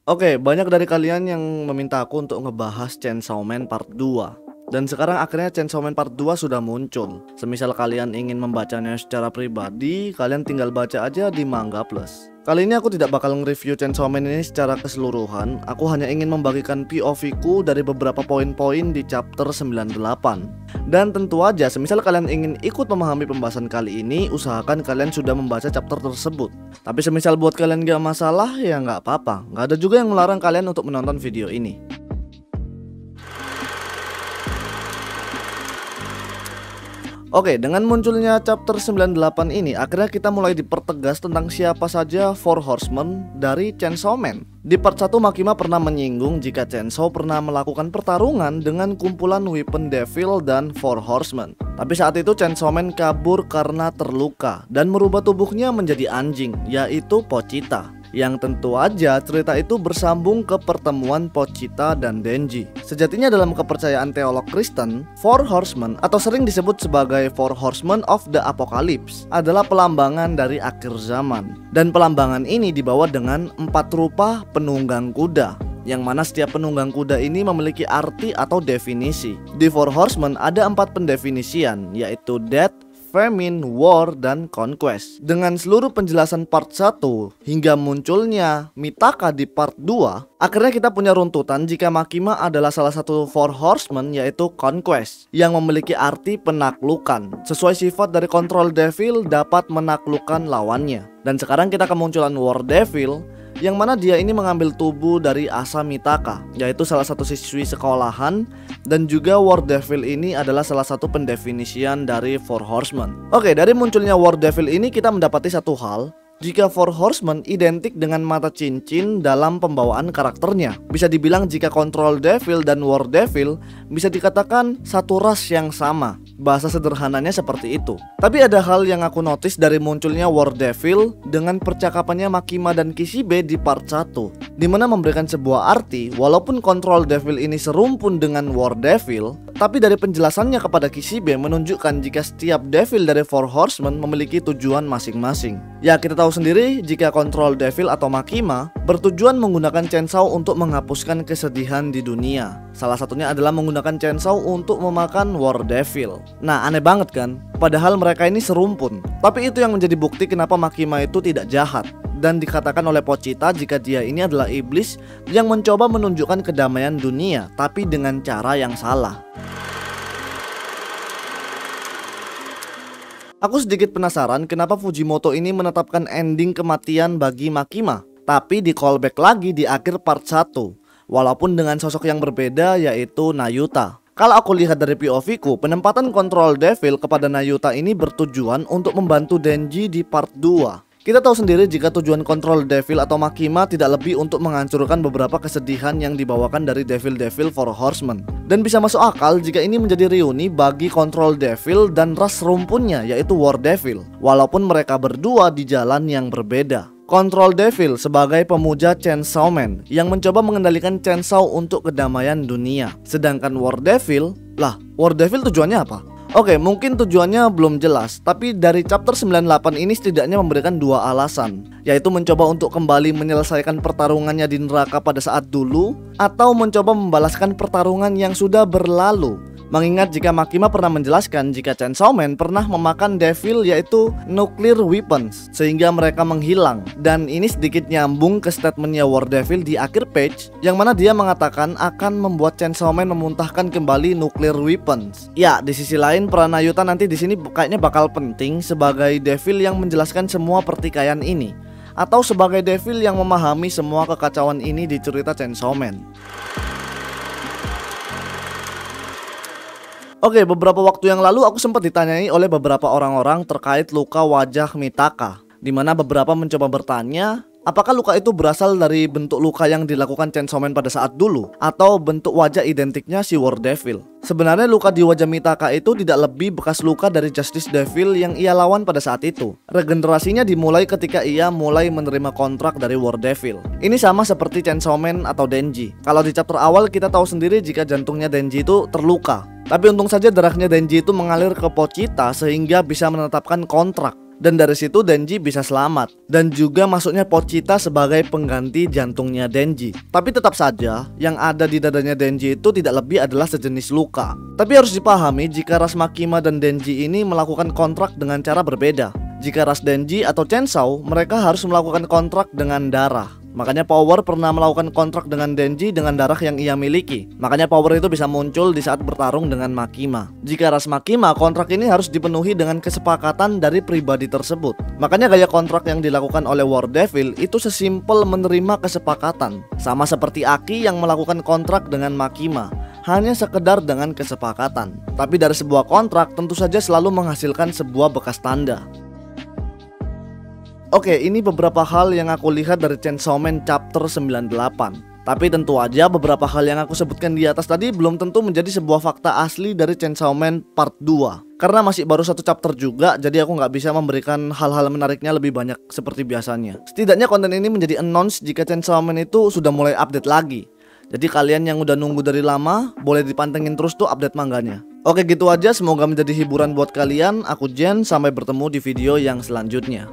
Oke, banyak dari kalian yang meminta aku untuk ngebahas Chainsaw Man Part 2. Dan sekarang akhirnya Chainsaw Man Part 2 sudah muncul. Semisal kalian ingin membacanya secara pribadi, kalian tinggal baca aja di Manga Plus. Kali ini aku tidak bakal nge-review Chainsaw Man ini secara keseluruhan. Aku hanya ingin membagikan POV ku dari beberapa poin-poin di chapter 98. Dan tentu aja, semisal kalian ingin ikut memahami pembahasan kali ini, usahakan kalian sudah membaca chapter tersebut. Tapi semisal buat kalian gak masalah, ya gak apa-apa. Gak ada juga yang melarang kalian untuk menonton video ini. Oke, dengan munculnya chapter 98 ini, akhirnya kita mulai dipertegas tentang siapa saja Four Horsemen dari Chainsaw Man. Di part 1 Makima pernah menyinggung jika Chainsaw pernah melakukan pertarungan dengan kumpulan Weapon Devil dan Four Horsemen. Tapi saat itu Chainsaw Man kabur karena terluka dan merubah tubuhnya menjadi anjing, yaitu Pochita. Yang tentu aja cerita itu bersambung ke pertemuan Pochita dan Denji. Sejatinya dalam kepercayaan teolog Kristen, Four Horsemen atau sering disebut sebagai Four Horsemen of the Apocalypse adalah pelambangan dari akhir zaman. Dan pelambangan ini dibawa dengan 4 rupa penunggang kuda, yang mana setiap penunggang kuda ini memiliki arti atau definisi. Di Four Horsemen ada 4 pendefinisian, yaitu Death, Famine, War, dan Conquest. Dengan seluruh penjelasan part 1 hingga munculnya Mitaka di part 2, akhirnya kita punya runtutan jika Makima adalah salah satu Four Horsemen, yaitu Conquest, yang memiliki arti penaklukan. Sesuai sifat dari Control Devil dapat menaklukkan lawannya. Dan sekarang kita kemunculan War Devil, yang mana dia ini mengambil tubuh dari Asa Mitaka, yaitu salah satu siswi sekolahan. Dan juga War Devil ini adalah salah satu pendefinisian dari Four Horsemen. Oke, dari munculnya War Devil ini kita mendapati satu hal, jika Four Horsemen identik dengan mata cincin dalam pembawaan karakternya. Bisa dibilang jika Control Devil dan War Devil bisa dikatakan satu ras yang sama. Bahasa sederhananya seperti itu. Tapi ada hal yang aku notice dari munculnya War Devil dengan percakapannya Makima dan Kishibe di part 1, dimana memberikan sebuah arti. Walaupun Control Devil ini serumpun dengan War Devil, tapi dari penjelasannya kepada Kishibe menunjukkan jika setiap Devil dari Four Horsemen memiliki tujuan masing-masing. Ya, kita tahu sendiri jika Control Devil atau Makima bertujuan menggunakan Chainsaw untuk menghapuskan kesedihan di dunia. Salah satunya adalah menggunakan Chainsaw untuk memakan War Devil. Nah, aneh banget kan? Padahal mereka ini serumpun. Tapi itu yang menjadi bukti kenapa Makima itu tidak jahat. Dan dikatakan oleh Pochita jika dia ini adalah iblis yang mencoba menunjukkan kedamaian dunia, tapi dengan cara yang salah. Aku sedikit penasaran kenapa Fujimoto ini menetapkan ending kematian bagi Makima, tapi di callback lagi di akhir part 1, walaupun dengan sosok yang berbeda, yaitu Nayuta. Kalau aku lihat dari POV ku, penempatan Control Devil kepada Nayuta ini bertujuan untuk membantu Denji di part 2. Kita tahu sendiri jika tujuan Control Devil atau Makima tidak lebih untuk menghancurkan beberapa kesedihan yang dibawakan dari Devil-Devil Four Horsemen. Dan bisa masuk akal jika ini menjadi reuni bagi Control Devil dan ras rumpunnya, yaitu War Devil, walaupun mereka berdua di jalan yang berbeda. Control Devil sebagai pemuja Chainsaw Man yang mencoba mengendalikan Chainsaw untuk kedamaian dunia. Sedangkan War Devil, War Devil tujuannya apa? Oke, mungkin tujuannya belum jelas, tapi dari chapter 98 ini setidaknya memberikan 2 alasan, yaitu mencoba untuk kembali menyelesaikan pertarungannya di neraka pada saat dulu, atau mencoba membalaskan pertarungan yang sudah berlalu. Mengingat jika Makima pernah menjelaskan jika Chainsaw Man pernah memakan Devil, yaitu nuclear weapons, sehingga mereka menghilang. Dan ini sedikit nyambung ke statementnya War Devil di akhir page, yang mana dia mengatakan akan membuat Chainsaw Man memuntahkan kembali nuclear weapons. Ya, di sisi lain peran Nayuta nanti di sini kayaknya bakal penting sebagai Devil yang menjelaskan semua pertikaian ini, atau sebagai Devil yang memahami semua kekacauan ini di cerita Chainsaw Man. Oke, beberapa waktu yang lalu aku sempat ditanyai oleh beberapa orang-orang terkait luka wajah Mitaka, dimana beberapa mencoba bertanya, apakah luka itu berasal dari bentuk luka yang dilakukan Chainsaw Man pada saat dulu, atau bentuk wajah identiknya si War Devil. Sebenarnya luka di wajah Mitaka itu tidak lebih bekas luka dari Justice Devil yang ia lawan pada saat itu. Regenerasinya dimulai ketika ia mulai menerima kontrak dari War Devil. Ini sama seperti Chainsaw Man atau Denji. Kalau di chapter awal kita tahu sendiri jika jantungnya Denji itu terluka. Tapi untung saja darahnya Denji itu mengalir ke Pochita sehingga bisa menetapkan kontrak. Dan dari situ Denji bisa selamat. Dan juga masuknya Pochita sebagai pengganti jantungnya Denji. Tapi tetap saja yang ada di dadanya Denji itu tidak lebih adalah sejenis luka. Tapi harus dipahami jika ras Makima dan Denji ini melakukan kontrak dengan cara berbeda. Jika ras Denji atau Chainsaw, mereka harus melakukan kontrak dengan darah. Makanya Power pernah melakukan kontrak dengan Denji dengan darah yang ia miliki. Makanya Power itu bisa muncul di saat bertarung dengan Makima. Jika ras Makima, kontrak ini harus dipenuhi dengan kesepakatan dari pribadi tersebut. Makanya gaya kontrak yang dilakukan oleh War Devil itu sesimpel menerima kesepakatan. Sama seperti Aki yang melakukan kontrak dengan Makima, hanya sekedar dengan kesepakatan. Tapi dari sebuah kontrak tentu saja selalu menghasilkan sebuah bekas tanda. Oke, ini beberapa hal yang aku lihat dari Chainsaw Man chapter 98. Tapi tentu aja beberapa hal yang aku sebutkan di atas tadi belum tentu menjadi sebuah fakta asli dari Chainsaw Man part 2. Karena masih baru satu chapter juga, jadi aku nggak bisa memberikan hal-hal menariknya lebih banyak seperti biasanya. Setidaknya konten ini menjadi announce jika Chainsaw Man itu sudah mulai update lagi. Jadi kalian yang udah nunggu dari lama, boleh dipantengin terus tuh update mangganya. Oke, gitu aja, semoga menjadi hiburan buat kalian. Aku Jen, sampai bertemu di video yang selanjutnya.